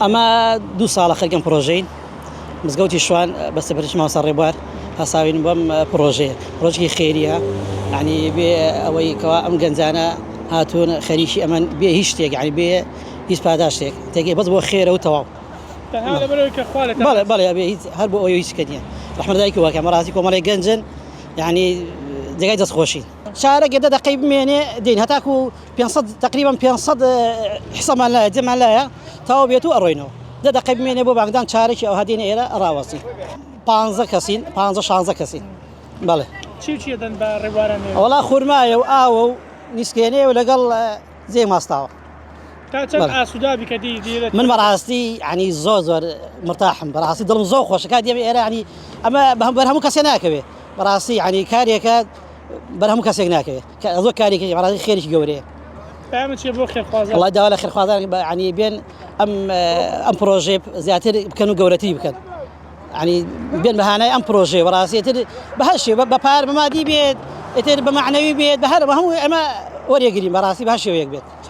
اما دو ساڵە خەرگەم پرۆژەین مزگەوتی شوان بەستە پەرچماوە سەر ڕێبوار هەساوین بەم پرۆژەیەکی خێریە یعنی بێ ئەوەی کەوا ئەم گەنجانە هاتوون خەریکی ئەمەن بێ هیچ شتێک یعنی بێ هیچ پاداشتێک تێگەی بەس بۆ خێرە و تەواو بەڵێ ئەبێ هەر بۆ ئەوەی هیچ کەنیە ڕەحمەتدایکی واکە مەڕاستی کۆمەڵی گەنجن یعنی جگای دەستخۆشین شارەکە دەقەی بمێنێ دێن هەتاکو 500 تقریبا 500 حسەمان لایە جێمان لایە تاوا بێت و ئەڕۆینەوە دەقەی بمێنێ بۆ بانگدان چارێکی ئەو هەدێنە ئێرە ڕاوەستی 15 کەسین 15-16 کەسین بەڵێ چی دەن بە ڕێبواران وەڵا خورمایە و ئاوە و نیسکێنێ و لەگەڵ جێ ماستاوە تا چەند ئاسوودابی کە دیرێت من بەڕاستی ینی زۆر مرتاحم بەڕاستی دڵم زۆر خۆشە کات دێمە ئێرە ینی ئەمە بەرهەموو کەسێ ناکەوێت بەڕاستی ینی کارێکە بەرهەموو کەسێک ناکەوێت زۆر کارێکی بەڕاستی خێریکی گەورەیە بۆ خێرخوازان وڵای داوا لە خێرخوازان ینی بێن ئەم پرۆژێ زیاتر بکەن و گەورەتری بکەن ینی بێن بەهانای ئەم پرۆژێ بەڕاستیتر بەهشێ بە پار بەمادی بێت ئێتر بە معنەوی بێت بە هەر هەموو ئەمە وەرێگرین بەڕاستی بە هەر شێوەیەک بێت